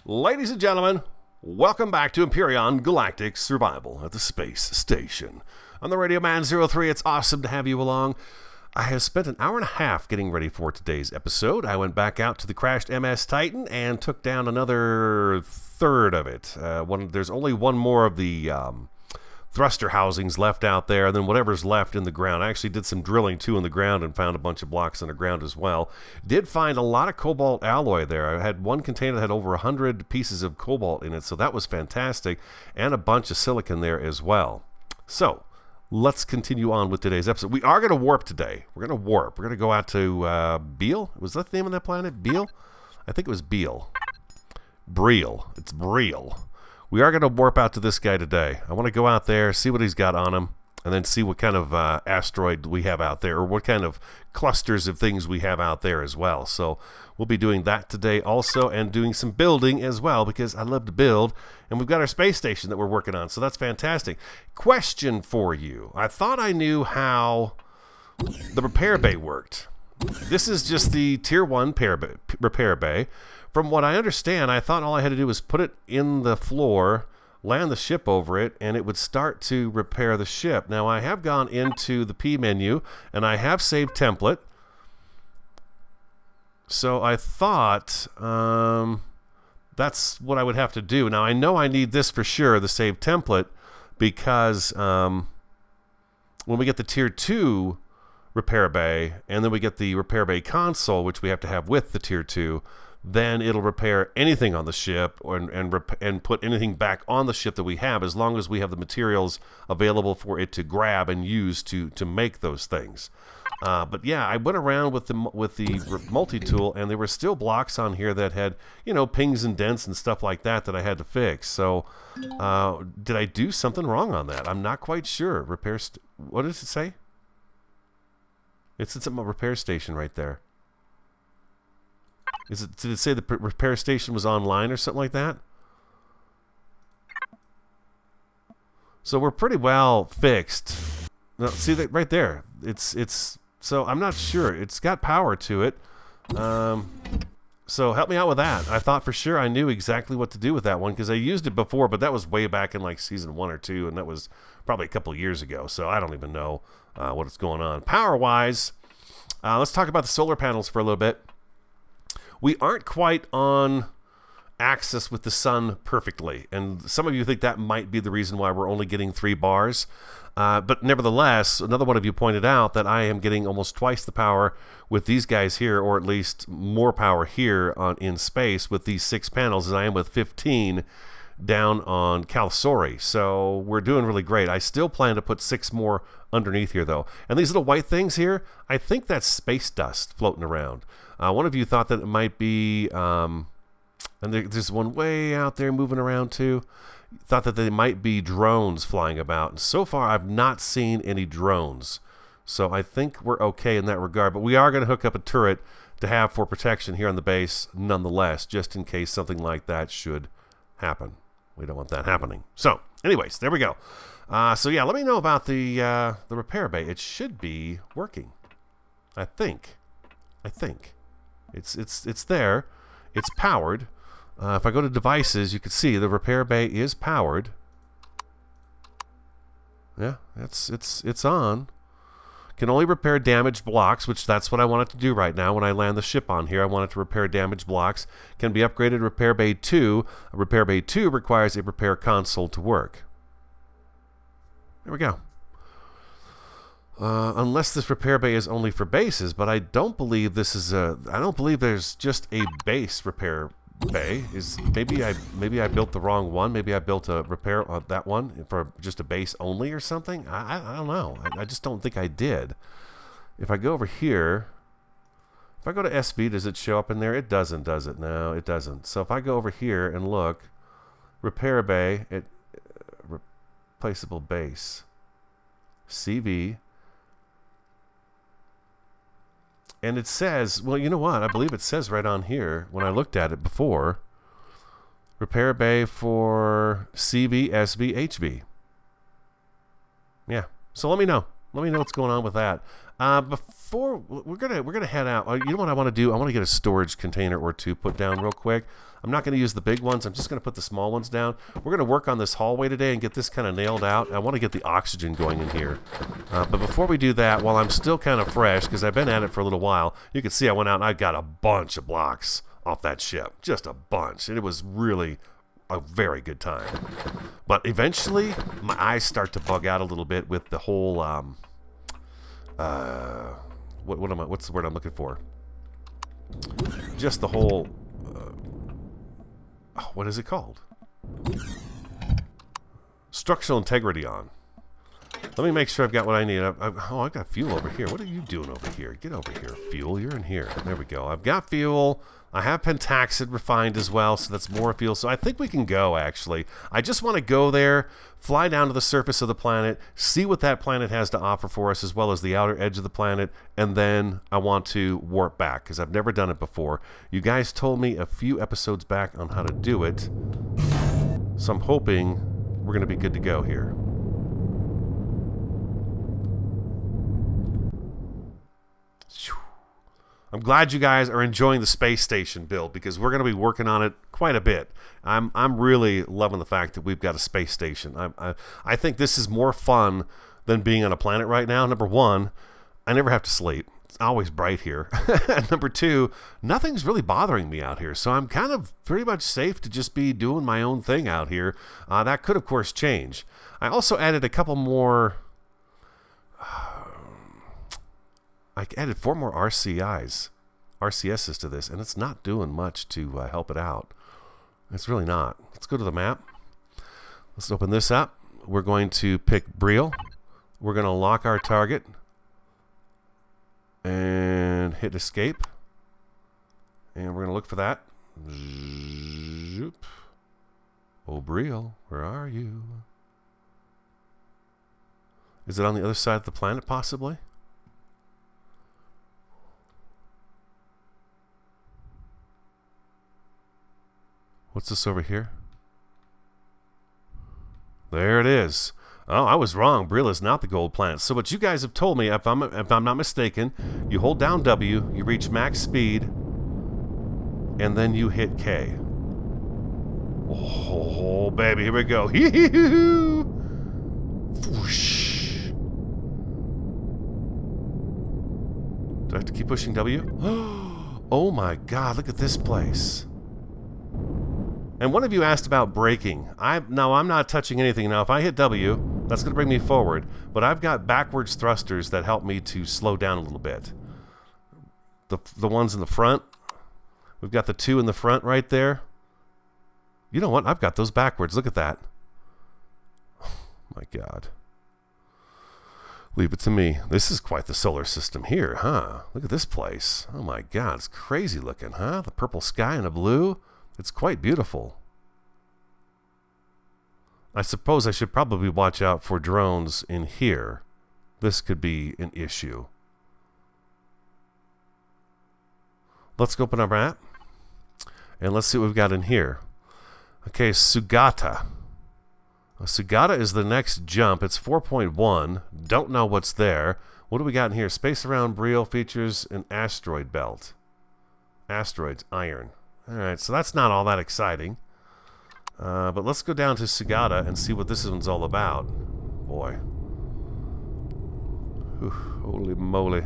Ladies and gentlemen, welcome back to Empyrion Galactic Survival at the Space Station. I'm the Radio Man 03. It's awesome to have you along. I have spent an hour and a half getting ready for today's episode. I went back out to the crashed MS Titan and took down another third of it. There's only one more of the thruster housings left out there, and then whatever's left in the ground. I actually did some drilling too in the ground and found a bunch of blocks underground as well. Did find a lot of cobalt alloy there. I had one container that had over 100 pieces of cobalt in it, so that was fantastic, and a bunch of silicon there as well. So let's continue on with today's episode. We are going to warp today. We're going to warp. We're going to go out to Beale. Was that the name of that planet? Beale? I think it was Beale. Breel. It's Breel. We are going to warp out to this guy today. I want to go out there, see what he's got on him, and then see what kind of asteroid we have out there, or what kind of clusters of things we have out there as well. So we'll be doing that today also, and doing some building as well, because I love to build, and we've got our space station that we're working on, so that's fantastic. Question for you. I thought I knew how the repair bay worked. This is just the Tier 1 repair bay. From what I understand, I thought all I had to do was put it in the floor, land the ship over it, and it would start to repair the ship. Now, I have gone into the P menu, and I have saved template. So I thought that's what I would have to do. Now, I know I need this for sure, the save template, because when we get the Tier 2 repair bay, and then we get the repair bay console, which we have to have with the Tier 2, then it'll repair anything on the ship and put anything back on the ship that we have, as long as we have the materials available for it to grab and use to make those things. But yeah, I went around with the multi-tool, and there were still blocks on here that had, you know, pings and dents and stuff like that that I had to fix. So did I do something wrong on that? I'm not quite sure. What does it say? It's at my repair station right there. Did it say the repair station was online or something like that? So we're pretty well fixed. Now, see that right there? So I'm not sure. It's got power to it. So help me out with that. I thought for sure I knew exactly what to do with that one, because I used it before, but that was way back in like season 1 or 2, and that was probably a couple years ago. So I don't even know what's going on. Power-wise, let's talk about the solar panels for a little bit. We aren't quite on axis with the sun perfectly, and some of you think that might be the reason why we're only getting 3 bars. But nevertheless, another one of you pointed out that I am getting almost twice the power with these guys here, or at least more power here in space with these 6 panels as I am with 15 down on Calsori. So we're doing really great. I still plan to put 6 more underneath here, though. And these little white things here, I think that's space dust floating around. One of you thought that it might be, and there's one way out there moving around too, thought that they might be drones flying about. And so far, I've not seen any drones. So I think we're okay in that regard. But we are going to hook up a turret to have for protection here on the base nonetheless, just in case something like that should happen. We don't want that happening. So anyways, there we go. So yeah, let me know about the repair bay. It should be working. I think. It's there. It's powered. If I go to devices, you can see the repair bay is powered. Yeah, it's on. Can only repair damaged blocks, which that's what I want it to do right now. When I land the ship on here, I want it to repair damaged blocks. Can be upgraded to repair bay 2. Repair bay 2 requires a repair console to work. There we go. Unless this repair bay is only for bases, but I don't believe this is a. I don't believe there's just a base repair bay. Maybe I built the wrong one. Maybe I built a repair on that one for just a base only or something. I don't know. I just don't think I did. If I go over here, if I go to SV, does it show up in there? It doesn't, does it? No, it doesn't. So if I go over here and look, repair bay, replaceable base, CV. And it says, well, you know what? I believe it says right on here, when I looked at it before, repair bay for CV, SV, HV. Yeah. So let me know. Let me know what's going on with that. Before we're gonna head out. You know what I want to do? I want to get a storage container or 2 put down real quick. I'm not going to use the big ones. I'm just going to put the small ones down. We're going to work on this hallway today and get this kind of nailed out. I want to get the oxygen going in here. But before we do that, while I'm still kind of fresh, because I've been at it for a little while, you can see I went out and I got a bunch of blocks off that ship. Just a bunch. And it was really a very good time. But eventually, my eyes start to bug out a little bit with the whole, what's the word I'm looking for? Just the whole, what is it called? Structural integrity on. Let me make sure I've got what I need. Oh, I've got fuel over here. What are you doing over here? Get over here, fuel. You're in here. There we go. I've got fuel. I have pentaxid refined as well, so that's more fuel. So I think we can go, actually. I just want to go there, fly down to the surface of the planet, see what that planet has to offer for us, as well as the outer edge of the planet, and then I want to warp back, because I've never done it before. You guys told me a few episodes back on how to do it, so I'm hoping we're going to be good to go here. I'm glad you guys are enjoying the space station build, because we're going to be working on it quite a bit. I'm really loving the fact that we've got a space station. I think this is more fun than being on a planet right now. Number one, I never have to sleep. It's always bright here. And number two, nothing's really bothering me out here. So I'm kind of pretty much safe to just be doing my own thing out here. That could, of course, change. I also added a couple more... I added 4 more RCSs to this, and it's not doing much to help it out. It's really not. Let's go to the map. Let's open this up. We're going to pick Briel. We're going to lock our target and hit escape. And we're going to look for that. Zoop. Oh, Briel, where are you? Is it on the other side of the planet, possibly? What's this over here? There it is. Oh, I was wrong. Briel is not the gold planet. So what you guys have told me, if I'm not mistaken, you hold down W, you reach max speed, and then you hit K. Oh, baby, here we go. Hee-hee-hoo! Whoosh. Do I have to keep pushing W? Oh my God, look at this place. And one of you asked about braking. No, I'm not touching anything. Now, if I hit W, that's going to bring me forward. But I've got backwards thrusters that help me to slow down a little bit. The ones in the front. We've got the 2 in the front right there. You know what? I've got those backwards. Look at that. Oh, my God. Leave it to me. This is quite the solar system here, huh? Look at this place. Oh, my God. It's crazy looking, huh? The purple sky and the blue. It's quite beautiful. I suppose I should probably watch out for drones in here. This could be an issue. Let's open our map. And let's see what we've got in here. Okay, Sugata. Sugata is the next jump. It's 4.1. Don't know what's there. What do we got in here? Space around Briel features an asteroid belt. Asteroids, iron. Alright, so that's not all that exciting. But let's go down to Sugata and see what this one's all about. Boy. Whew, holy moly.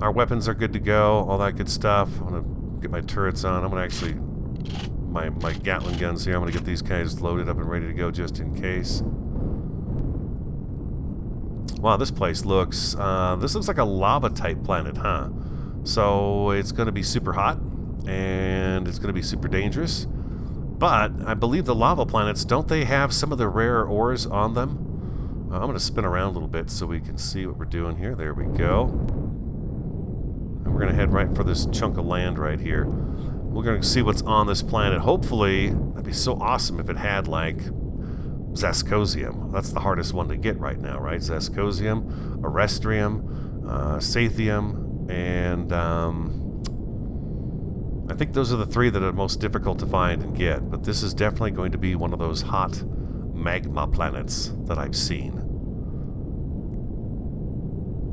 Our weapons are good to go, all that good stuff. I'm going to get my turrets on. I'm going to actually... My Gatling guns here, I'm going to get these guys loaded up and ready to go just in case. Wow, this place looks... this looks like a lava-type planet, huh? So it's going to be super hot, and it's going to be super dangerous. But I believe the lava planets, don't they have some of the rare ores on them? I'm going to spin around a little bit so we can see what we're doing here. There we go. And we're going to head right for this chunk of land right here. We're going to see what's on this planet. Hopefully, that'd be so awesome if it had, like... Zascosium. That's the hardest one to get right now, right? Zascosium, Arestrium, Sathium, and I think those are the 3 that are most difficult to find and get. But this is definitely going to be one of those hot magma planets that I've seen.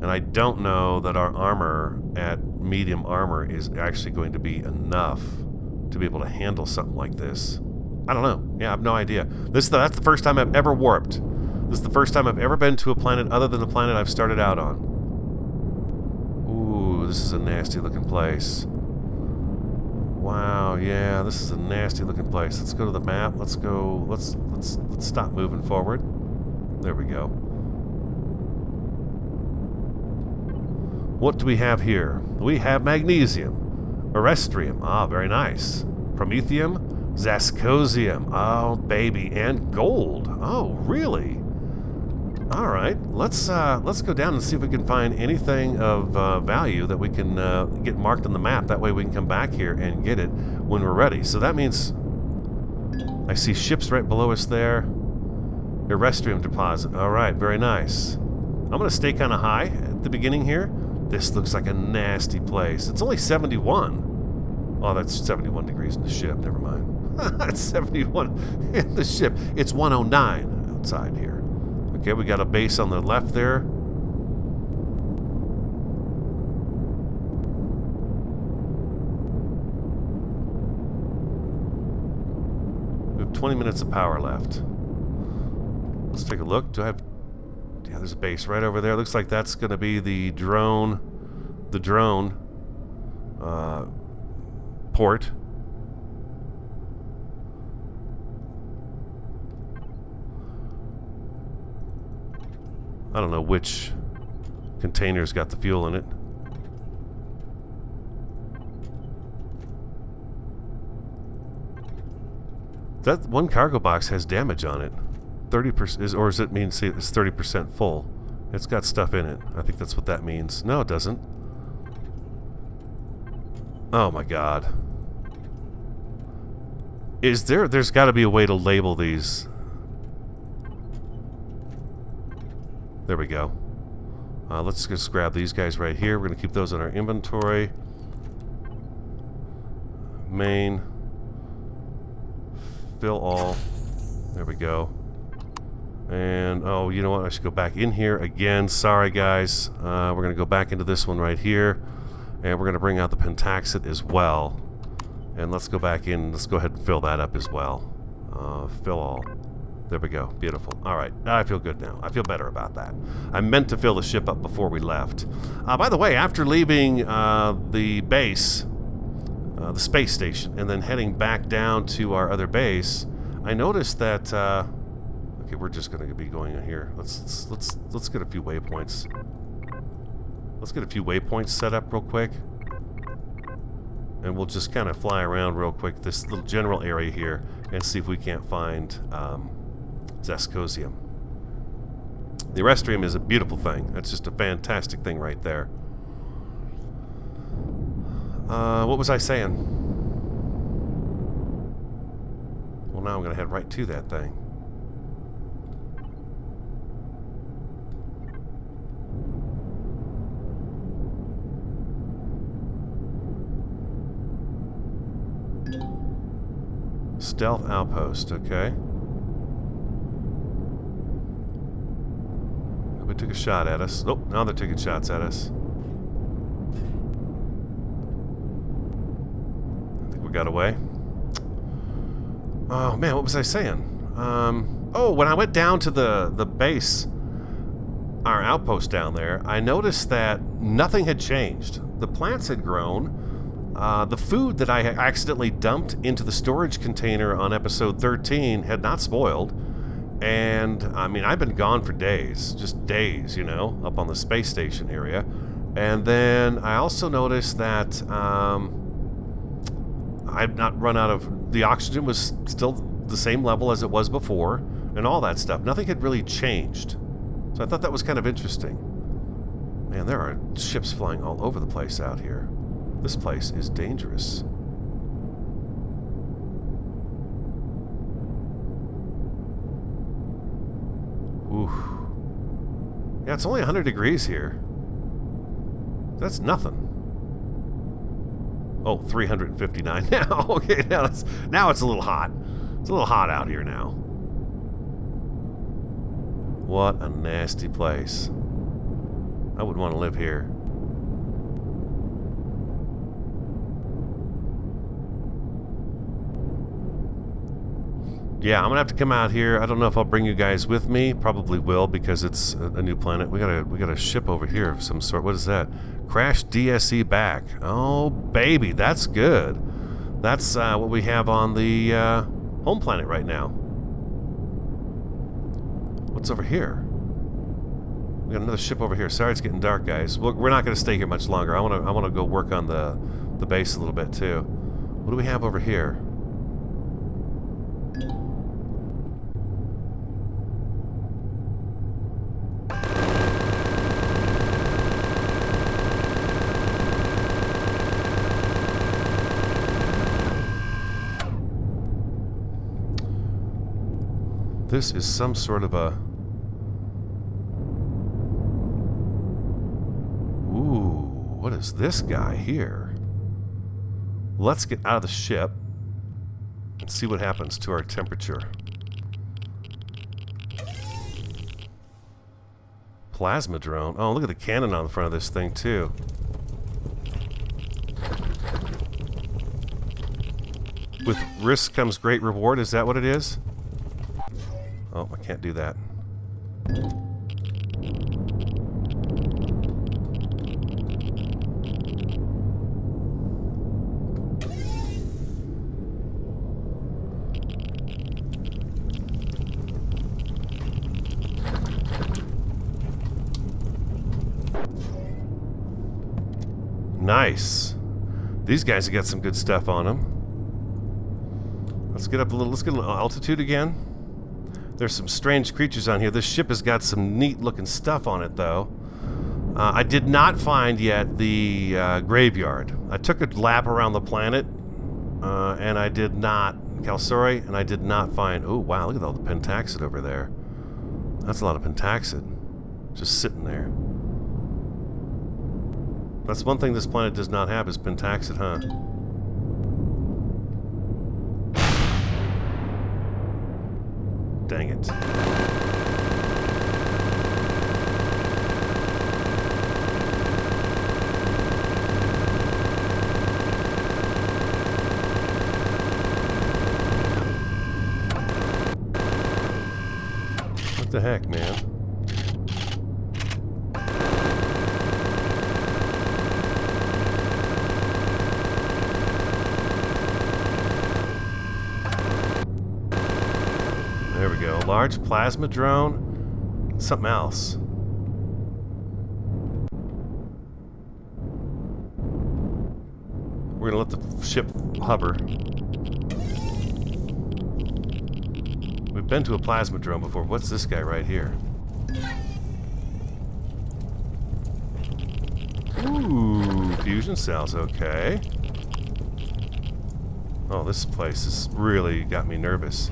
And I don't know that our armor at medium armor is actually going to be enough to be able to handle something like this. I don't know. Yeah, I have no idea. That's the first time I've ever warped. This is the first time I've ever been to a planet other than the planet I've started out on. Ooh, this is a nasty looking place. Wow, yeah, this is a nasty looking place. Let's go to the map. Let's go. Let's stop moving forward. There we go. What do we have here? We have magnesium, erestrium. Ah, very nice. Promethium, zascosium. Oh, baby, and gold. Oh, really? All right, let's go down and see if we can find anything of value that we can get marked on the map. That way we can come back here and get it when we're ready. So that means I see ships right below us there. Erestrium deposit. All right, very nice. I'm going to stay kind of high at the beginning here. This looks like a nasty place. It's only 71. Oh, that's 71 degrees in the ship. Never mind. It's 71 in the ship. It's 109 outside here. Okay, we got a base on the left there. We have 20 minutes of power left. Let's take a look. Do I have... Yeah, there's a base right over there. Looks like that's going to be the drone... port. I don't know which container's got the fuel in it. That one cargo box has damage on it. 30%, or does it mean it's 30% full? It's got stuff in it. I think that's what that means. No, it doesn't. Oh my god. There's got to be a way to label these. There we go. Let's just grab these guys right here. We're going to keep those in our inventory. Main. Fill all. There we go. And, oh, you know what? I should go back in here again. Sorry, guys. We're going to go back into this one right here. And we're going to bring out the pentaxid as well. And let's go back in. Let's go ahead and fill that up as well. Fill all. There we go. Beautiful. Alright. I feel good now. I feel better about that. I meant to fill the ship up before we left. By the way, after leaving the base, the space station, and then heading back down to our other base, I noticed that... okay, we're just going to be going in here. Let's get a few waypoints. Let's get a few waypoints set up real quick. And we'll just kind of fly around real quick this little general area here and see if we can't find zascosium. The erestrium is a beautiful thing. That's just a fantastic thing right there. What was I saying? Well, now I'm going to head right to that thing. Stealth outpost, okay. Nobody took a shot at us. Oh, now they're taking shots at us. I think we got away. Oh man, what was I saying? Oh, when I went down to the base, our outpost down there, I noticed that nothing had changed. The plants had grown. The food that I accidentally dumped into the storage container on episode 13 had not spoiled. And, I mean, I've been gone for days. Just days, you know, up on the space station area. And then I also noticed that I've not run out of... The oxygen was still the same level as it was before. And all that stuff. Nothing had really changed. So I thought that was kind of interesting. Man, there are ships flying all over the place out here. This place is dangerous. Ooh. Yeah, it's only 100 degrees here. That's nothing. Oh, 359 now. Okay, now it's a little hot. It's a little hot out here now. What a nasty place. I wouldn't want to live here. Yeah, I'm gonna have to come out here. I don't know if I'll bring you guys with me. Probably will, because it's a new planet. We got a ship over here of some sort. What is that? Crash DSE back. Oh baby, that's good. That's what we have on the home planet right now. What's over here? We got another ship over here. Sorry, it's getting dark, guys. We're not gonna stay here much longer. I wanna go work on the base a little bit too. What do we have over here? This is some sort of a... Ooh, what is this guy here? Let's get out of the ship and see what happens to our temperature. Plasma drone. Oh, look at the cannon on the front of this thing, too. With risk comes great reward, is that what it is? Oh, I can't do that. Nice. These guys have got some good stuff on them. Let's get up a little. Let's get a little altitude again. There's some strange creatures on here. This ship has got some neat looking stuff on it, though. I did not find yet the graveyard. I took a lap around the planet, and I did not... Calsori, and I did not find... Oh, wow, look at all the pentaxid over there. That's a lot of pentaxid. Just sitting there. That's one thing this planet does not have is pentaxid, huh? Dang it. What the heck, man? There we go. Large plasma drone. Something else. We're gonna let the ship hover. We've been to a plasma drone before. What's this guy right here? Ooh, fusion cells. Okay. Oh, this place has really got me nervous.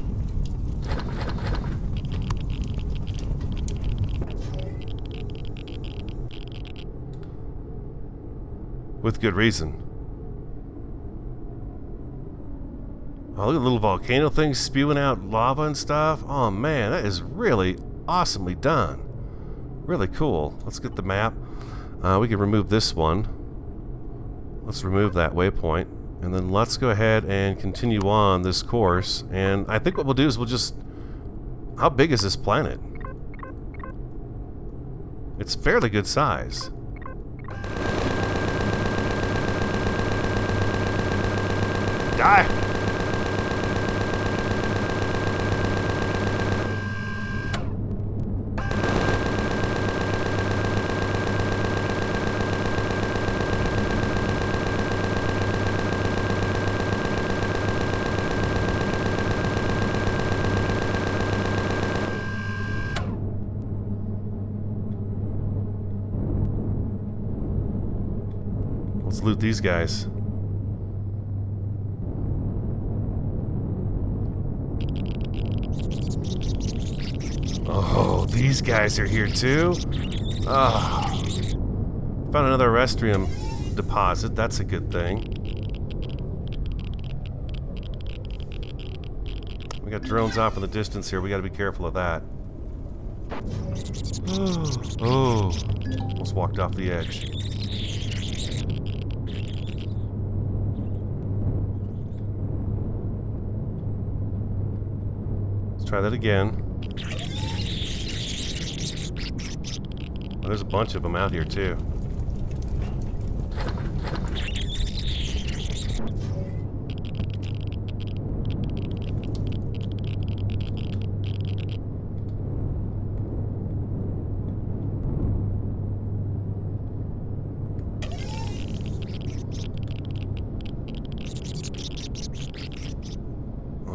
With good reason. Oh, look at the little volcano thing spewing out lava and stuff. Oh man, that is really awesomely done. Really cool. Let's get the map. We can remove this one. Let's remove that waypoint. And then let's go ahead and continue on this course. And I think what we'll do is we'll just... How big is this planet? It's fairly good size. Die! Let's loot these guys. Oh, these guys are here too? Oh. Found another restrium deposit. That's a good thing. We got drones off in the distance here. We got to be careful of that. Oh. Almost walked off the edge. Let's try that again. Oh, there's a bunch of them out here too.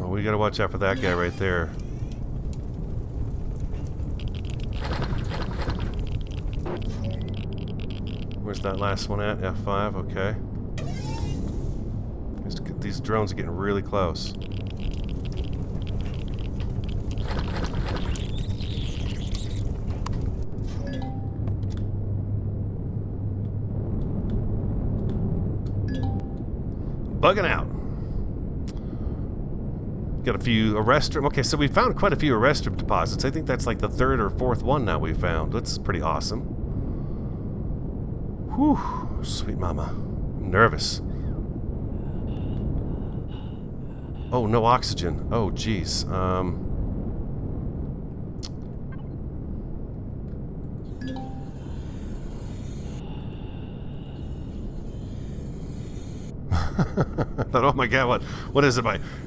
We gotta watch out for that guy right there. Where's that last one at? F5, okay. These drones are getting really close. Bugging out. Got a few arrest room. Okay, so we found quite a few arrest room deposits. I think that's like the third or fourth one now we found. That's pretty awesome. Whew, sweet mama. I'm nervous. Oh, no oxygen. Oh, jeez. I thought, oh my god, what is it?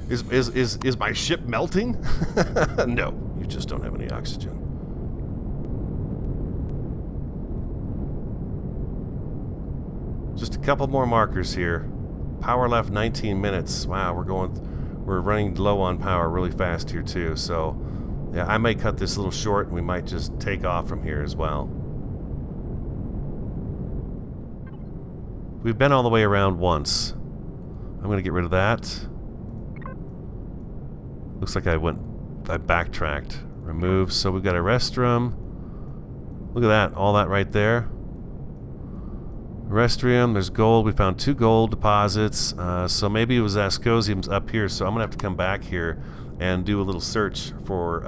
Is my ship melting? No, you just don't have any oxygen. Just a couple more markers here. Power left 19 minutes. Wow, we're running low on power really fast here too. So yeah, I may cut this a little short and we might just take off from here as well. We've been all the way around once. I'm gonna get rid of that. Looks like I backtracked. Remove. So we've got a restroom. Look at that. All that right there. Restroom. There's gold. We found 2 gold deposits. So maybe it was Ascosium's up here. So I'm gonna have to come back here and do a little search for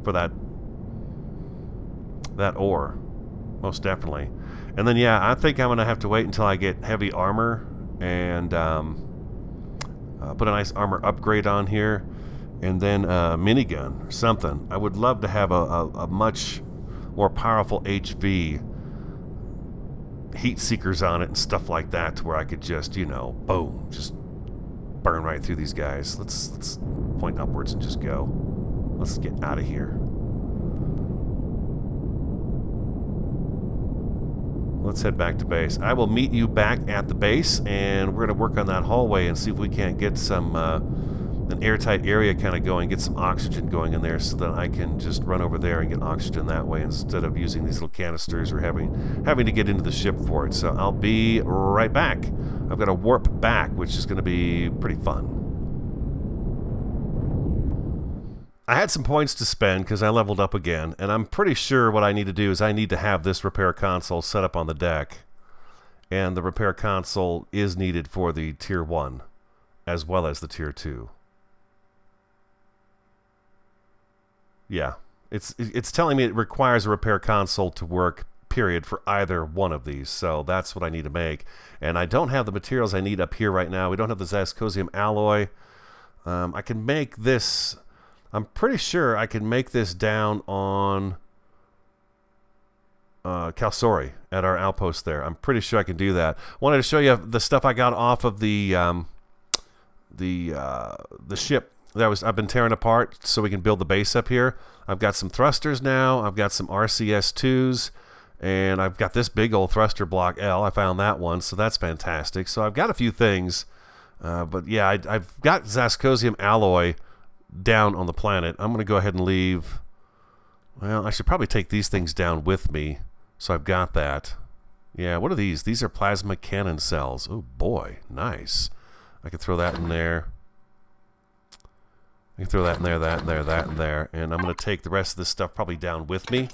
that ore. Most definitely. And then yeah, I think I'm gonna have to wait until I get heavy armor and put a nice armor upgrade on here, and then a minigun or something. I would love to have a much more powerful HV, heat seekers on it and stuff like that, to where I could just, you know, boom, just burn right through these guys. Let's point upwards and just go. Let's get out of here. Let's head back to base. I will meet you back at the base, and we're going to work on that hallway and see if we can't get some an airtight area kind of going, get some oxygen going in there, so that I can just run over there and get oxygen that way instead of using these little canisters or having to get into the ship for it. So I'll be right back. I've got to warp back, which is going to be pretty fun. I had some points to spend because I leveled up again, and I'm pretty sure what I need to do is I need to have this repair console set up on the deck, and the repair console is needed for the Tier 1 as well as the Tier 2. Yeah, it's telling me it requires a repair console to work, period, for either one of these, so that's what I need to make. And I don't have the materials I need up here right now. We don't have the Zascosium alloy. I can make this... I'm pretty sure I can make this down on Calsori at our outpost there. I'm pretty sure I can do that. Wanted to show you the stuff I got off of the ship that I've been tearing apart so we can build the base up here. I've got some thrusters now. I've got some RCS2s, and I've got this big old thruster block L. I found that one, so that's fantastic. So I've got a few things, but yeah, I've got Zascosium alloy down on the planet. I'm going to go ahead and leave. Well, I should probably take these things down with me, so I've got that. Yeah, what are these? These are plasma cannon cells. Oh boy, nice. I could throw that in there. I can throw that in there, that in there, that in there, and I'm going to take the rest of this stuff probably down with me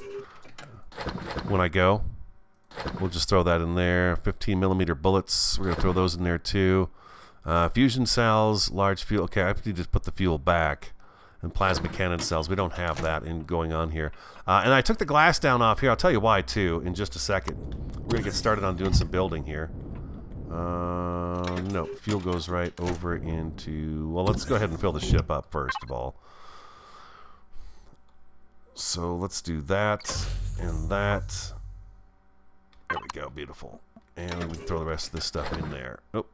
when I go. We'll just throw that in there. 15mm bullets, we're going to throw those in there too. Fusion cells, large fuel. Okay, I need to put the fuel back. and plasma cannon cells. We don't have that going on here. And I took the glass down off here. I'll tell you why, too, in just a second. We're going to get started on doing some building here. No, fuel goes right over into... Well, let's go ahead and fill the ship up first of all. So let's do that and that. There we go, beautiful. And we throw the rest of this stuff in there. Oh,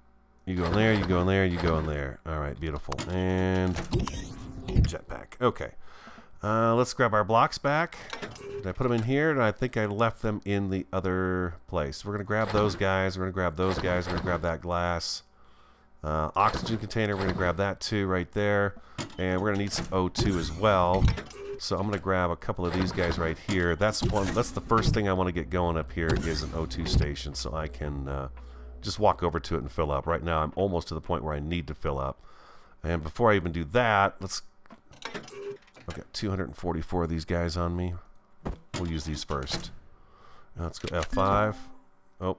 you go in there, you go in there, you go in there. All right, beautiful. And jetpack. Okay. Let's grab our blocks back. Did I put them in here? And I think I left them in the other place. We're going to grab those guys. We're going to grab those guys. We're going to grab that glass. Oxygen container. We're going to grab that too right there. And we're going to need some O2 as well. So I'm going to grab a couple of these guys right here. That's the first thing I want to get going up here is an O2 station, so I can just walk over to it and fill up. Right now I'm almost to the point where I need to fill up. And before I even do that, I've got 244 of these guys on me. We'll use these first. Now let's go F5. Oh,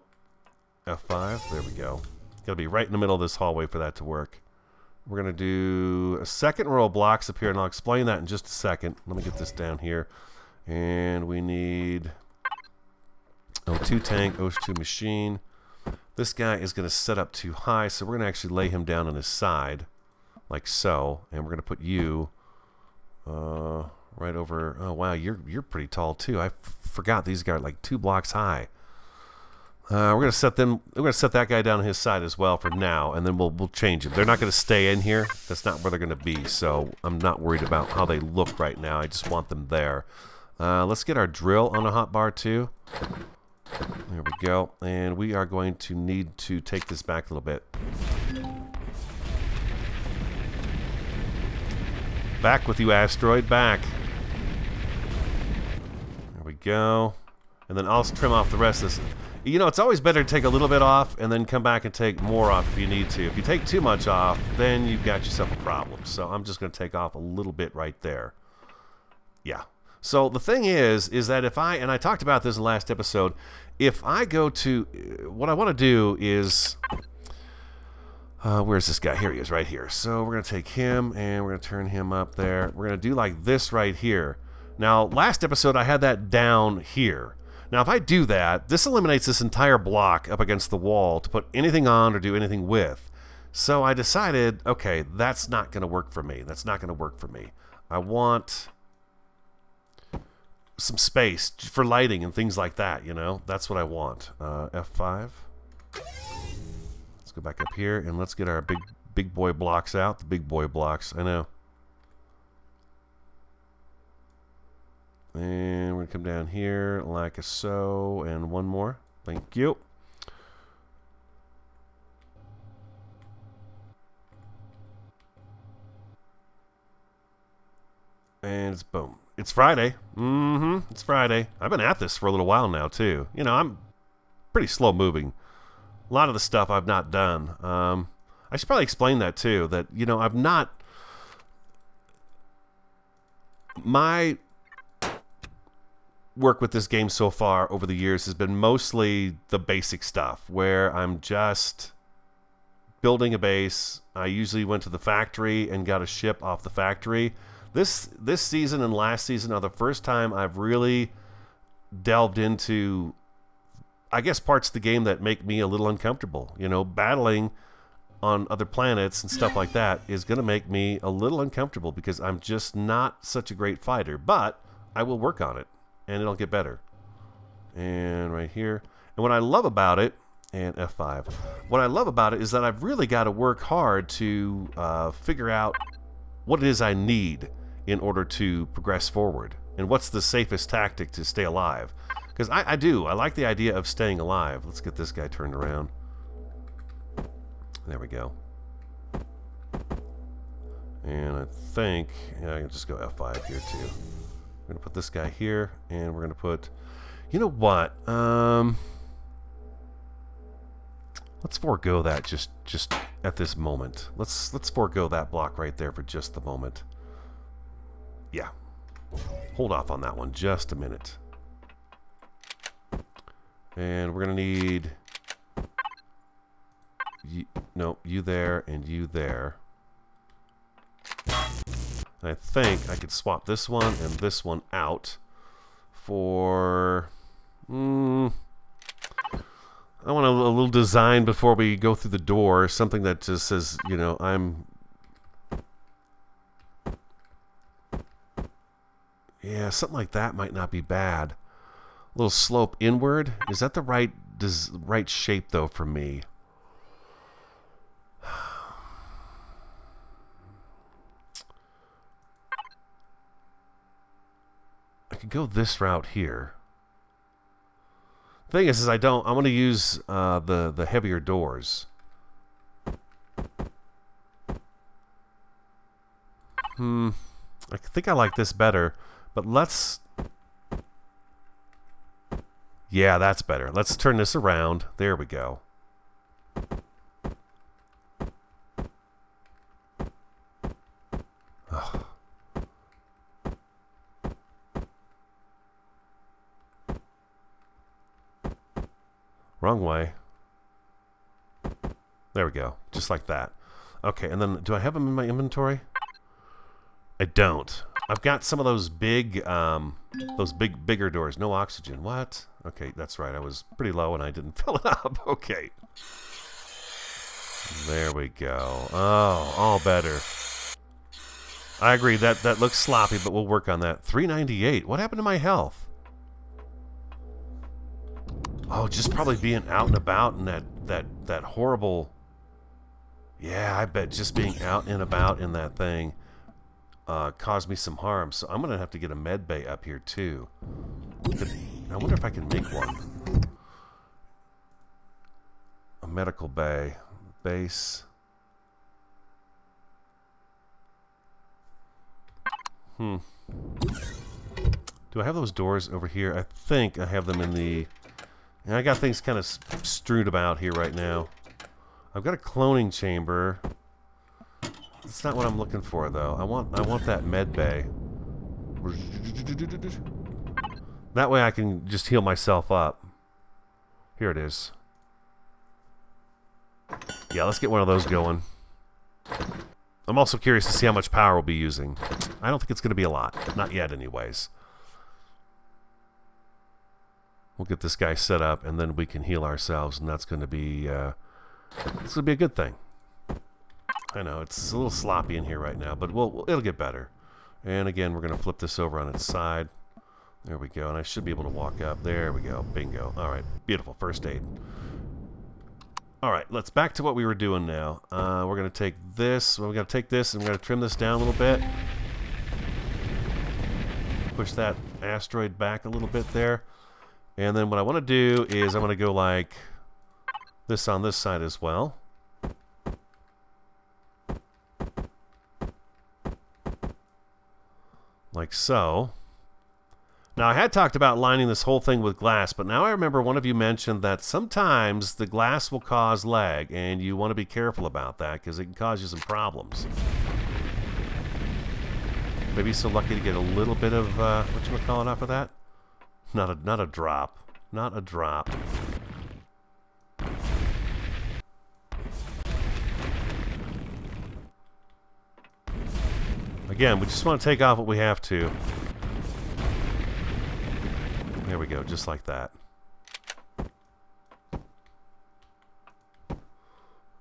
F5. There we go. Got to be right in the middle of this hallway for that to work. We're going to do a second row of blocks up here, and I'll explain that in just a second. Let me get this down here. And we need O2 tank, O2 machine. This guy is going to set up too high, so we're going to actually lay him down on his side, like so. And we're going to put you right over... Oh, wow, you're pretty tall, too. I forgot these guys are like 2 blocks high. We're gonna set that guy down on his side as well for now, and then we'll change him. They're not gonna stay in here. That's not where they're gonna be. So I'm not worried about how they look right now. I just want them there. Let's get our drill on a hotbar too. There we go. And we are going to need to take this back a little bit. Back with you, asteroid. Back. There we go. And then I'll trim off the rest of this. You know, it's always better to take a little bit off and then come back and take more off if you need to. If you take too much off, then you've got yourself a problem. So I'm just going to take off a little bit right there. Yeah. So the thing is that if and I talked about this in the last episode, if I go to, what I want to do is, where's this guy? Here he is, right here. So we're going to take him and we're going to turn him up there. We're going to do like this right here. Now, last episode I had that down here. Now, if I do that, this eliminates this entire block up against the wall to put anything on or do anything with. So I decided, okay, that's not going to work for me. That's not going to work for me. I want some space for lighting and things like that, you know? That's what I want. F5. Let's go back up here and let's get our big boy blocks out. The big boy blocks, I know. And we're going to come down here like so, and one more. Thank you. And it's boom. It's Friday. It's Friday. I've been at this for a little while now, too. You know, I'm pretty slow moving. A lot of the stuff I've not done. I should probably explain that, too. That, you know, I've not... My... work with this game so far over the years has been mostly the basic stuff where I'm just building a base. I usually went to the factory and got a ship off the factory. This season and last season are the first time I've really delved into, I guess, parts of the game that make me a little uncomfortable. You know, battling on other planets and stuff like that is going to make me a little uncomfortable because I'm just not such a great fighter, but I will work on it. And it'll get better. And right here. And what I love about it, and F5, what I love about it is that I've really got to work hard to figure out what it is I need in order to progress forward. And what's the safest tactic to stay alive. Because I like the idea of staying alive. Let's get this guy turned around. There we go. And I think, yeah, I can just go F5 here too. We're going to put this guy here, and we're going to put, you know what, let's forego that just at this moment. Let's forego that block right there for just the moment. Yeah. Hold off on that one just a minute. And we're going to need, you there and you there. I think I could swap this one and this one out for... I want a little design before we go through the door. Something that just says, you know, yeah, something like that might not be bad. A little slope inward. Is that the right shape, though, for me? I could go this route here. Thing is I want to use the heavier doors. I think I like this better, but let's... Yeah, that's better. Let's turn this around. There we go. Ugh. Wrong way. There we go. Just like that. Okay, and then do I have them in my inventory? I don't. I've got some of those bigger doors. No oxygen. What? Okay, that's right. I was pretty low and I didn't fill it up. Okay. There we go. Oh, all better. I agree. That looks sloppy, but we'll work on that. 398. What happened to my health? Oh, just probably being out and about and that horrible... Yeah, I bet just being out and about in that thing caused me some harm. So I'm going to have to get a med bay up here, too. I wonder if I can make one. A medical bay. Base. Do I have those doors over here? I think I have them in the... And I got things kind of strewed about here right now. I've got a cloning chamber. That's not what I'm looking for, though. I want that med bay. That way I can just heal myself up. Here it is. Yeah, let's get one of those going. I'm also curious to see how much power we'll be using. I don't think it's going to be a lot. Not yet, anyways. We'll get this guy set up, and then we can heal ourselves, and that's going to be a good thing. I know it's a little sloppy in here right now, but it'll get better. And again, we're going to flip this over on its side. There we go, and I should be able to walk up. There we go, bingo. All right, beautiful, first aid. All right, let's back to what we were doing now. We're going to take this. Well, we got to take this, and we're going to trim this down a little bit. Push that asteroid back a little bit there. And then what I want to do is I'm going to go like this on this side as well. Like so. Now I had talked about lining this whole thing with glass, but now I remember one of you mentioned that sometimes the glass will cause lag, and you want to be careful about that because it can cause you some problems. Maybe so lucky to get a little bit of whatchamacallit off of that. Not a drop. Not a drop. Again, we just want to take off what we have to. There we go, just like that.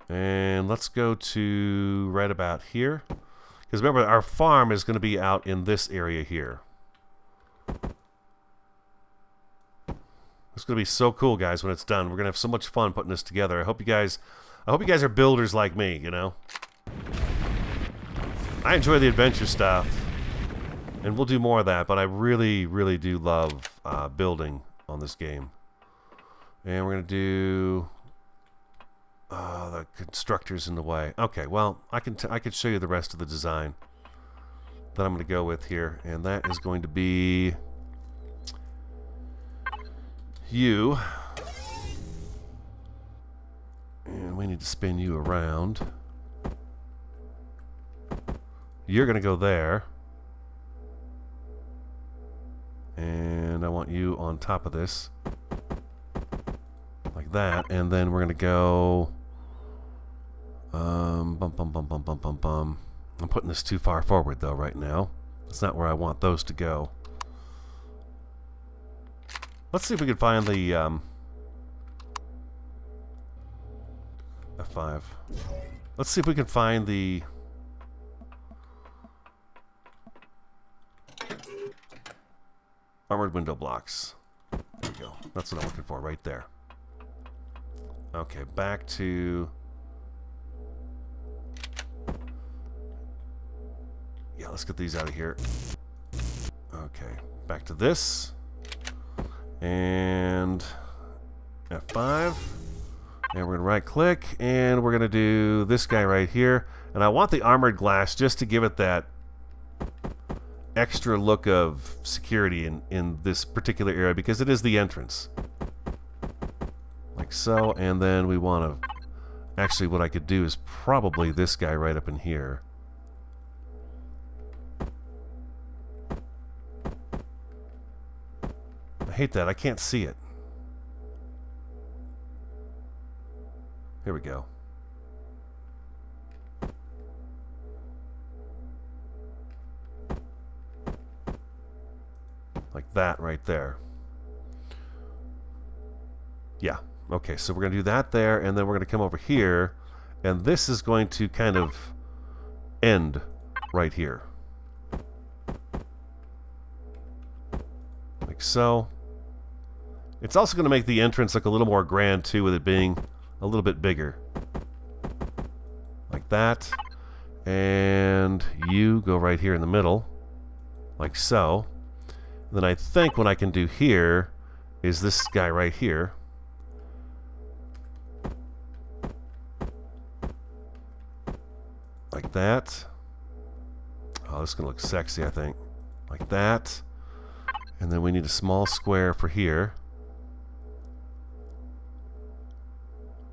And let's go to right about here. Because remember, our farm is going to be out in this area here. It's going to be so cool, guys, when it's done. We're going to have so much fun putting this together. I hope you guys are builders like me, you know? I enjoy the adventure stuff. And we'll do more of that, but I really, really do love building on this game. And we're going to do... the constructor's in the way. Okay, well, I can show you the rest of the design that I'm going to go with here. And that is going to be... you. And we need to spin you around. You're going to go there. And I want you on top of this. Like that. And then we're going to go... I'm putting this too far forward, though, right now. It's not where I want those to go. Let's see if we can find the F5. Let's see if we can find the armored window blocks. There we go. That's what I'm looking for right there. Okay, back to... Yeah, let's get these out of here. Okay, back to this. And F5. And we're going to right click. And we're going to do this guy right here. And I want the armored glass just to give it that extra look of security in this particular area, because it is the entrance. Like so. And then we want to... Actually, what I could do is probably this guy right up in here. I hate that. I can't see it. Here we go. Like that right there. Yeah. Okay, so we're going to do that there, and then we're going to come over here, and this is going to kind of end right here. Like so. It's also going to make the entrance look a little more grand, too, with it being a little bit bigger. Like that. And you go right here in the middle. Like so. And then I think what I can do here is this guy right here. Like that. Oh, this is going to look sexy, I think. Like that. And then we need a small square for here.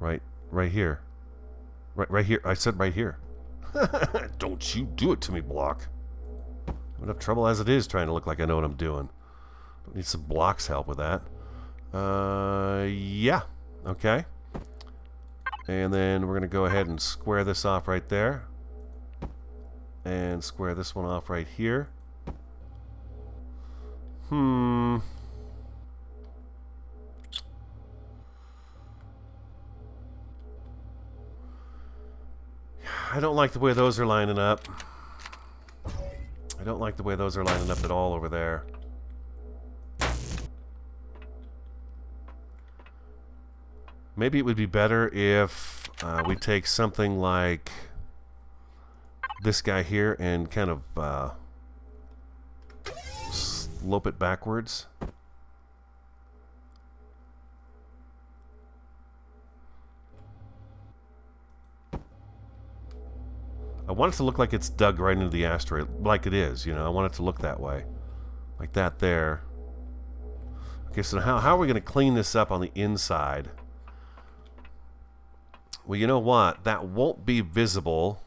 Right here. Right here. I said right here. Don't you do it to me, block. I'm enough trouble as it is trying to look like I know what I'm doing. Don't need some blocks help with that. Yeah. Okay. And then we're going to go ahead and square this off right there. And square this one off right here. I don't like the way those are lining up. I don't like the way those are lining up at all over there. Maybe it would be better if we take something like this guy here and kind of slope it backwards. I want it to look like it's dug right into the asteroid, like it is, you know. I want it to look that way. Like that there. Okay, so how are we going to clean this up on the inside? Well, you know what? That won't be visible.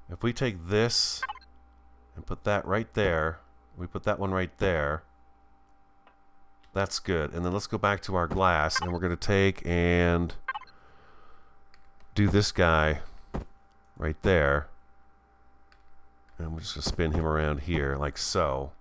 If we take this and put that right there, we put that one right there. That's good. And then let's go back to our glass, and we're going to take and do this guy right there. And we're just going to spin him around here, like so.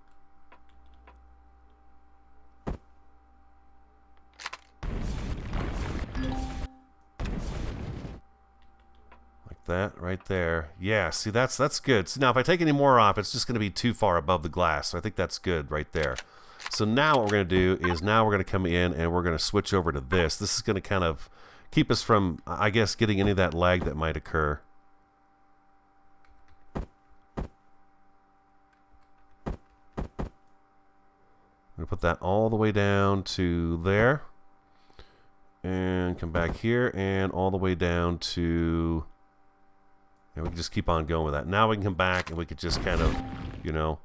That right there. Yeah, see, that's good. So now if I take any more off, it's just going to be too far above the glass. So I think that's good right there. So now what we're going to do is now we're going to come in and we're going to switch over to this. This is going to kind of keep us from, I guess, getting any of that lag that might occur. I'm going to put that all the way down to there. And come back here and all the way down to... And we can just keep on going with that. Now we can come back and we could just kind of, you know...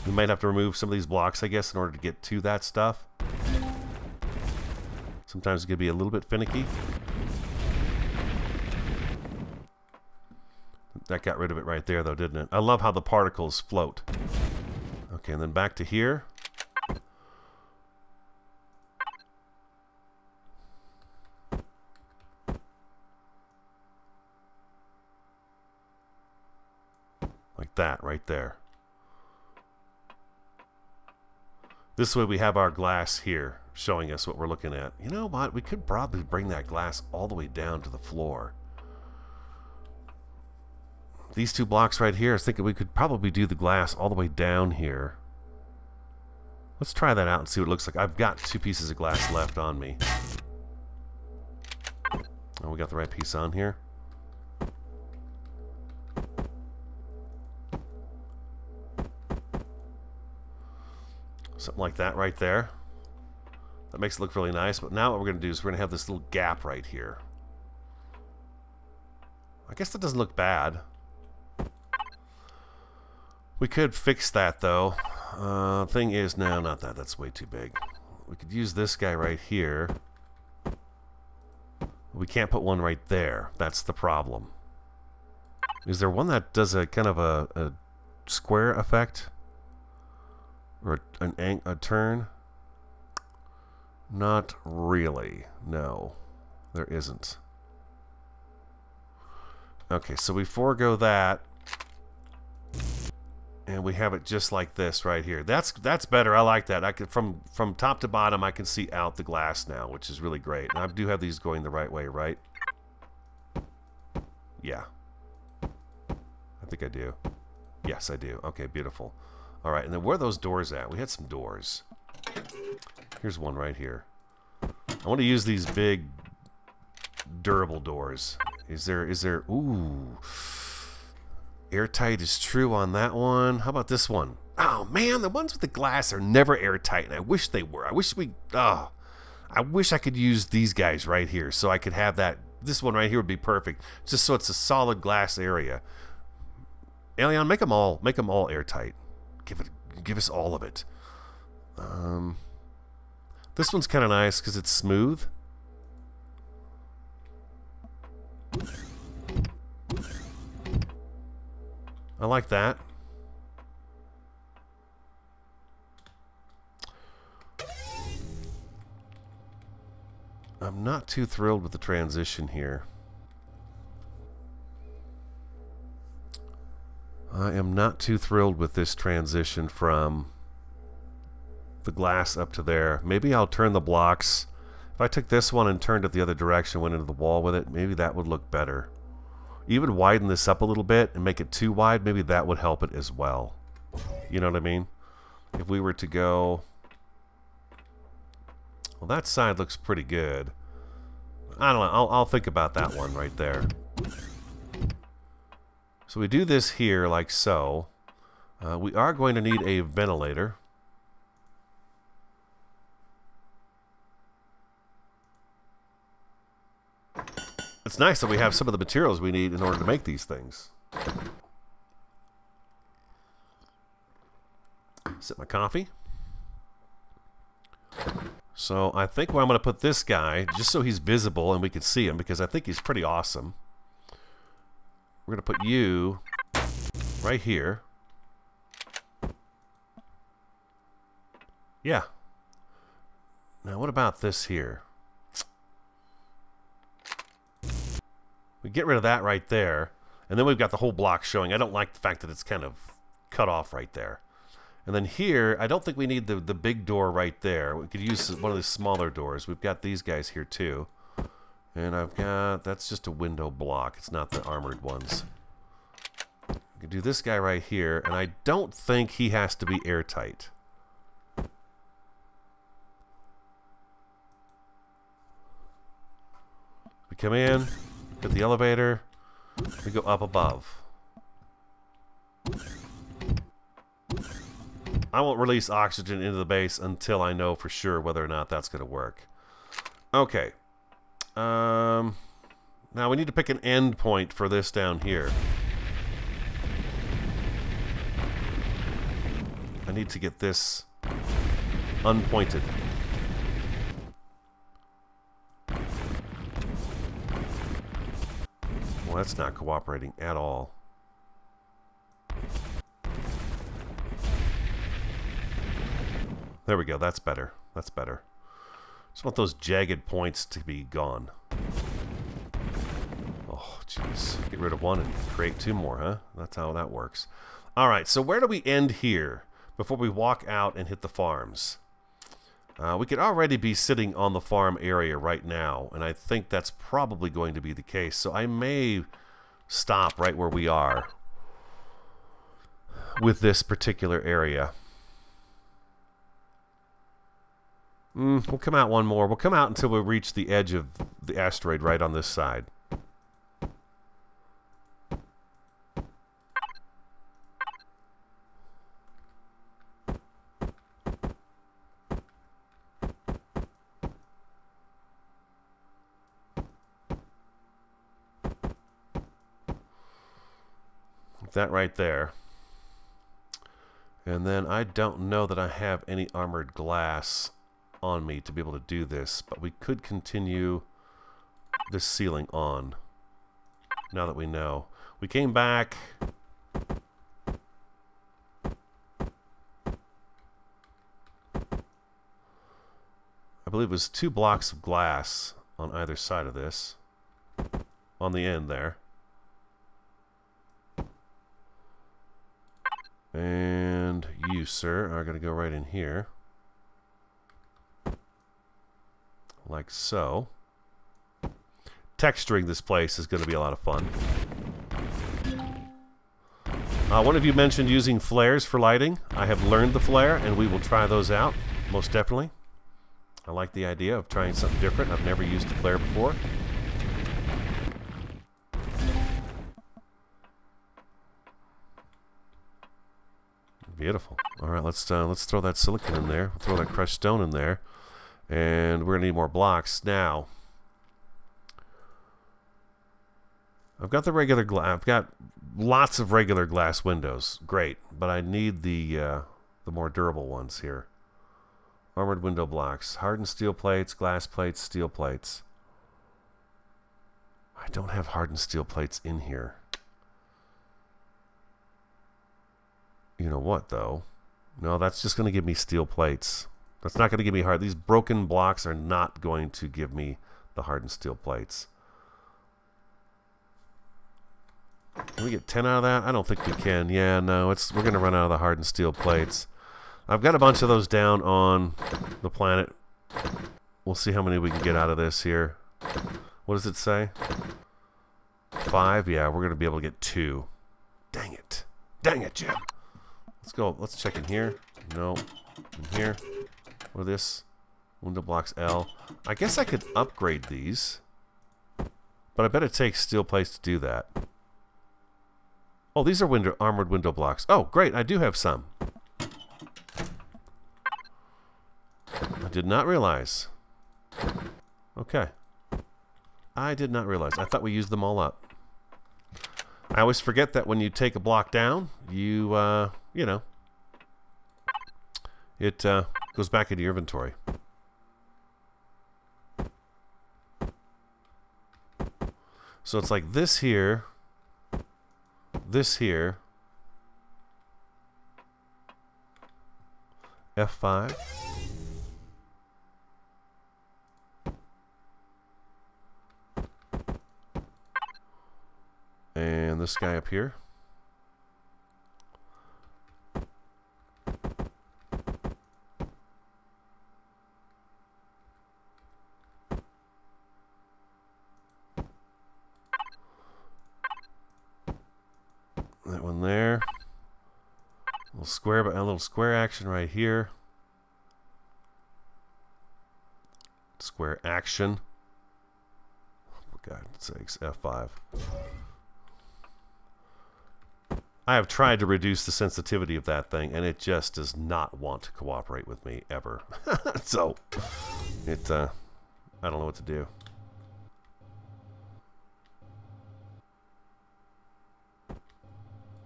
We might have to remove some of these blocks, I guess, in order to get to that stuff. Sometimes it can be a little bit finicky. That got rid of it right there, though, didn't it? I love how the particles float. Okay, and then back to here. like that right there. This way we have our glass here showing us what we're looking at. You know what? We could probably bring that glass all the way down to the floor. These two blocks right here, I was thinking we could probably do the glass all the way down here. Let's try that out and see what it looks like. I've got 2 pieces of glass left on me. Oh, we got the right piece on here. Something like that right there. That makes it look really nice. But now what we're going to do is we're going to have this little gap right here. I guess that doesn't look bad. We could fix that though. Thing is, no, not that. That's way too big. We could use this guy right here. We can't put one right there. That's the problem. Is there one that does a kind of a square effect? Or a turn? Not really. No, there isn't. Okay, so we forego that. And we have it just like this right here. That's better. I like that. I can from top to bottom I can see out the glass now, which is really great. And I do have these going the right way, right? Yeah. I think I do. Yes, I do. Okay, beautiful. All right, and then where are those doors at? We had some doors. Here's one right here. I want to use these big durable doors. Is there ooh. Airtight is true on that one. How about this one? Oh man, the ones with the glass are never airtight, and I wish they were. I wish I wish I could use these guys right here, so I could have that. This one right here would be perfect, just so it's a solid glass area. Alien, make them all airtight. Give us all of it. This one's kind of nice because it's smooth. I like that. I'm not too thrilled with the transition here. I am not too thrilled with this transition from the glass up to there. Maybe I'll turn the blocks. If I took this one and turned it the other direction, went into the wall with it, maybe that would look better. Even widen this up a little bit and make it too wide, maybe that would help it as well. You know what I mean? If we were to go... Well, that side looks pretty good. I don't know. I'll think about that one right there. So we do this here like so. We are going to need a ventilator. It's nice that we have some of the materials we need in order to make these things. Sip my coffee. So I think where I'm going to put this guy, just so he's visible and we can see him, because I think he's pretty awesome. We're going to put you right here. Yeah. Now what about this here? We get rid of that right there, and then we've got the whole block showing. I don't like the fact that it's kind of cut off right there. And then here, I don't think we need the big door right there. We could use one of the smaller doors. We've got these guys here too. And I've got, that's just a window block. It's not the armored ones. We can do this guy right here, and I don't think he has to be airtight. We come in. Hit the elevator, we go up above. I won't release oxygen into the base until I know for sure whether or not that's going to work. Okay. Now we need to pick an end point for this down here. I need to get this unpointed. Well, that's not cooperating at all. There we go. That's better. That's better. Just want those jagged points to be gone. Oh, jeez. Get rid of one and create two more, huh? That's how that works. Alright, so where do we end here before we walk out and hit the farms? We could already be sitting on the farm area right now, and I think that's probably going to be the case. So I may stop right where we are with this particular area. We'll come out one more. We'll come out until we reach the edge of the asteroid right on this side. That right there. And then I don't know that I have any armored glass on me to be able to do this, but we could continue this ceiling on now that we know. We came back. I believe it was 2 blocks of glass on either side of this, on the end there. And you, sir, are going to go right in here. Like so. Texturing this place is going to be a lot of fun. One of you mentioned using flares for lighting. I have learned the flare, and we will try those out, most definitely. I like the idea of trying something different. I've never used a flare before. Beautiful. All right, let's throw that silicon in there. Throw that crushed stone in there, and we're gonna need more blocks now. I've got the regular glass. I've got lots of regular glass windows. Great, but I need the more durable ones here. Armored window blocks, hardened steel plates, glass plates, steel plates. I don't have hardened steel plates in here. You know what, though? No, that's just going to give me steel plates. That's not going to give me hard. These broken blocks are not going to give me the hardened steel plates. Can we get 10 out of that? I don't think we can. Yeah, no, we're going to run out of the hardened steel plates. I've got a bunch of those down on the planet. We'll see how many we can get out of this here. What does it say? 5? Yeah, we're going to be able to get 2. Dang it. Dang it, Jim. Let's go. Let's check in here. No. In here. What are this? Window blocks L. I guess I could upgrade these. But I bet it takes steel plates to do that. Oh, these are armored window blocks. Oh, great. I do have some. I did not realize. Okay. I did not realize. I thought we used them all up. I always forget that when you take a block down, you know, it goes back into your inventory. So it's like this here, F5. And this guy up here. That one there. A little square action right here. Square action. For God's sakes, F5. I have tried to reduce the sensitivity of that thing, and it just does not want to cooperate with me ever. So, I don't know what to do.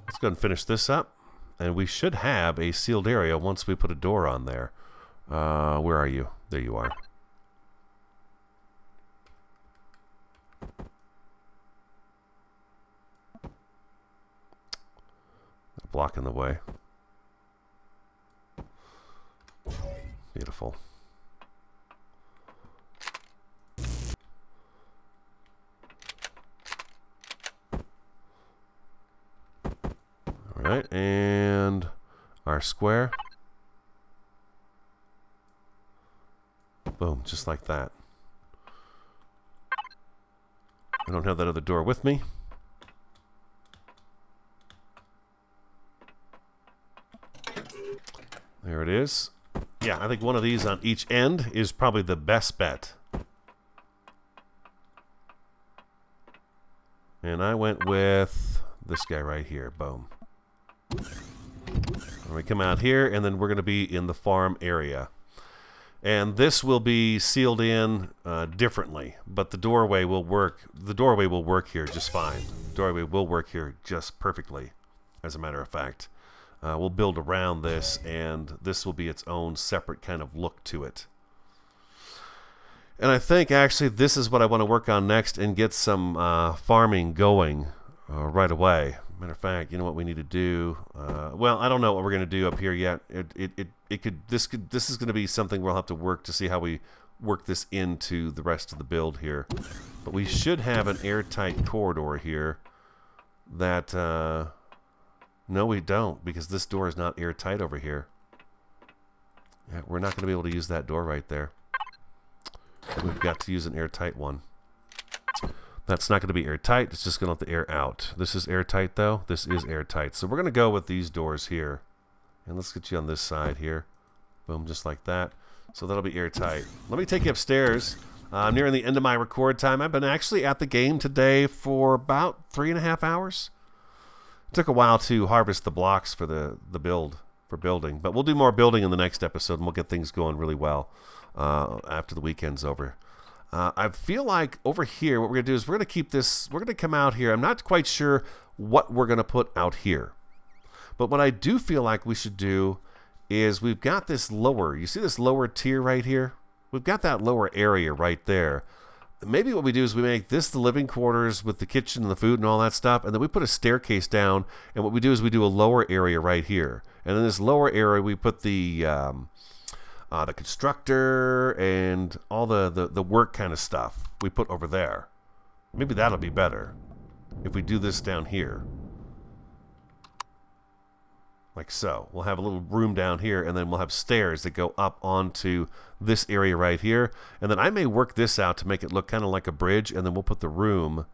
Let's go ahead and finish this up, and we should have a sealed area once we put a door on there. Where are you? There you are. Block in the way. Beautiful. Alright, and our square. Boom, just like that. I don't have that other door with me. There it is. Yeah, I think one of these on each end is probably the best bet. And I went with this guy right here. Boom. And we come out here, and then we're going to be in the farm area. And this will be sealed in differently, but the doorway will work. The doorway will work here just fine. The doorway will work here just perfectly, as a matter of fact. We'll build around this, and this will be its own separate kind of look to it. And I think actually this is what I want to work on next and get some farming going right away. Matter of fact, you know what we need to do? Well, I don't know what we're going to do up here yet. This is going to be something we'll have to work to see how we work this into the rest of the build here. But we should have an airtight corridor here that no, we don't, because this door is not airtight over here. Yeah, we're not going to be able to use that door right there. We've got to use an airtight one. That's not going to be airtight. It's just going to let the air out. This is airtight, though. This is airtight. So we're going to go with these doors here. And let's get you on this side here. Boom, just like that. So that'll be airtight. Let me take you upstairs. I'm nearing the end of my record time. I've been actually at the game today for about 3.5 hours. It took a while to harvest the blocks for the build, for building. But we'll do more building in the next episode, and we'll get things going really well after the weekend's over. I feel like over here, what we're going to do is we're going to keep this, we're going to come out here. I'm not quite sure what we're going to put out here. But what I do feel like we should do is we've got this lower, you see this lower tier right here? We've got that lower area right there. Maybe what we do is we make this the living quarters with the kitchen and the food and all that stuff, and then we put a staircase down, and what we do is we do a lower area right here. And in this lower area, we put the constructor and all the work kind of stuff we put over there. Maybe that'll be better if we do this down here. Like so. We'll have a little room down here, and then we'll have stairs that go up onto this area right here. And then I may work this out to make it look kind of like a bridge, and then we'll put the room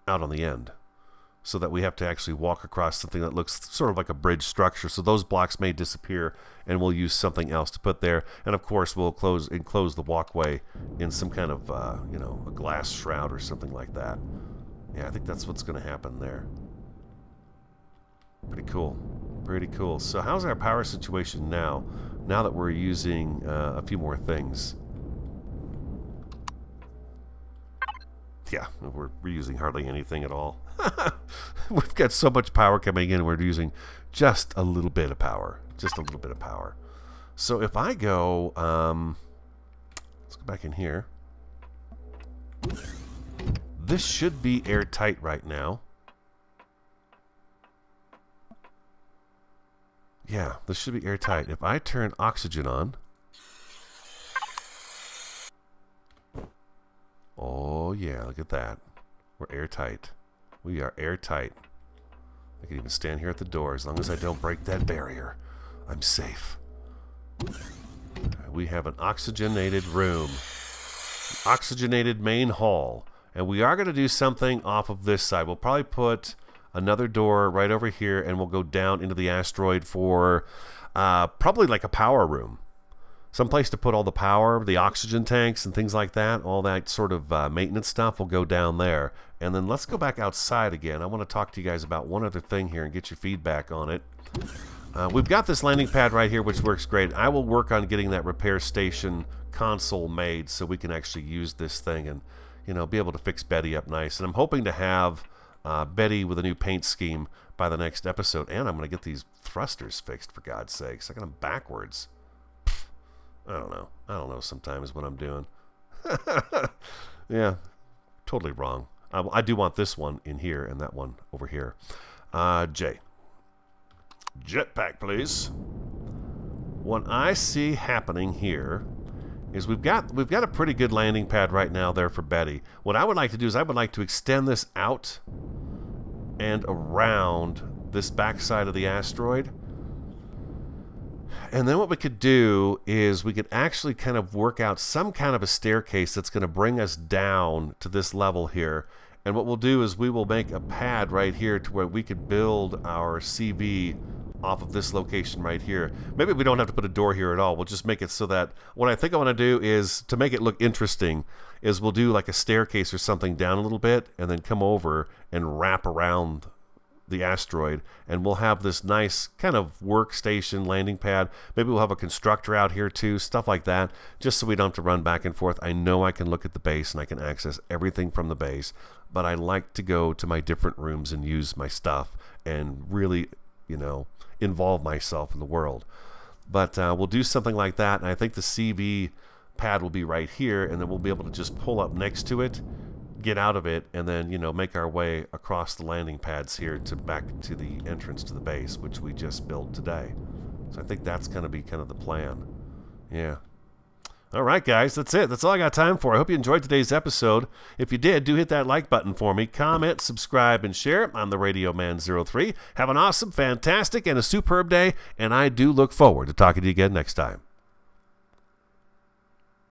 out on the end, so that we have to actually walk across something that looks sort of like a bridge structure. So those blocks may disappear, and we'll use something else to put there. And of course, we'll enclose the walkway in some kind of, you know, a glass shroud or something like that. Yeah, I think that's what's going to happen there. Pretty cool. Pretty cool. So how's our power situation now? Now that we're using a few more things. Yeah, we're using hardly anything at all. We've got so much power coming in, we're using just a little bit of power. Just a little bit of power. So if I go, let's go back in here. This should be airtight right now. Yeah, this should be airtight. If I turn oxygen on. Oh yeah, look at that. We're airtight. We are airtight. I can even stand here at the door. As long as I don't break that barrier, I'm safe. We have an oxygenated room. An oxygenated main hall. And we are going to do something off of this side. We'll probably put another door right over here, and we'll go down into the asteroid for probably like a power room. Some place to put all the power, the oxygen tanks and things like that. All that sort of maintenance stuff will go down there. And then let's go back outside again. I want to talk to you guys about one other thing here and get your feedback on it. We've got this landing pad right here, which works great. I will work on getting that repair station console made so we can actually use this thing and, you know, be able to fix Betty up nice. And I'm hoping to have Betty with a new paint scheme by the next episode. And I'm going to get these thrusters fixed, for God's sakes. I got them backwards. I don't know. I don't know sometimes what I'm doing. Yeah, totally wrong. I do want this one in here and that one over here. Jay. Jetpack, please. What I see happening here is we've got a pretty good landing pad right now there for Betty. What I would like to do is I would like to extend this out and around this backside of the asteroid. And then what we could do is we could actually kind of work out some kind of a staircase that's going to bring us down to this level here. And what we'll do is we will make a pad right here to where we could build our CV off of this location right here. Maybe we don't have to put a door here at all. We'll just make it so that what I think I want to do is, to make it look interesting, is we'll do like a staircase or something down a little bit and then come over and wrap around the asteroid, and we'll have this nice kind of workstation landing pad. Maybe we'll have a constructor out here too, stuff like that, just so we don't have to run back and forth. I know I can look at the base and I can access everything from the base, but I like to go to my different rooms and use my stuff and really, you know, involve myself in the world. But we'll do something like that, and I think the CV pad will be right here, and then we'll be able to just pull up next to it, get out of it, and then, you know, make our way across the landing pads here to back to the entrance to the base, which we just built today. So I think that's going to be kind of the plan. Yeah. All right, guys, that's it. That's all I got time for. I hope you enjoyed today's episode. If you did, do hit that like button for me. Comment, subscribe, and share. I'm the Radio Man 03. Have an awesome, fantastic, and a superb day, and I do look forward to talking to you again next time.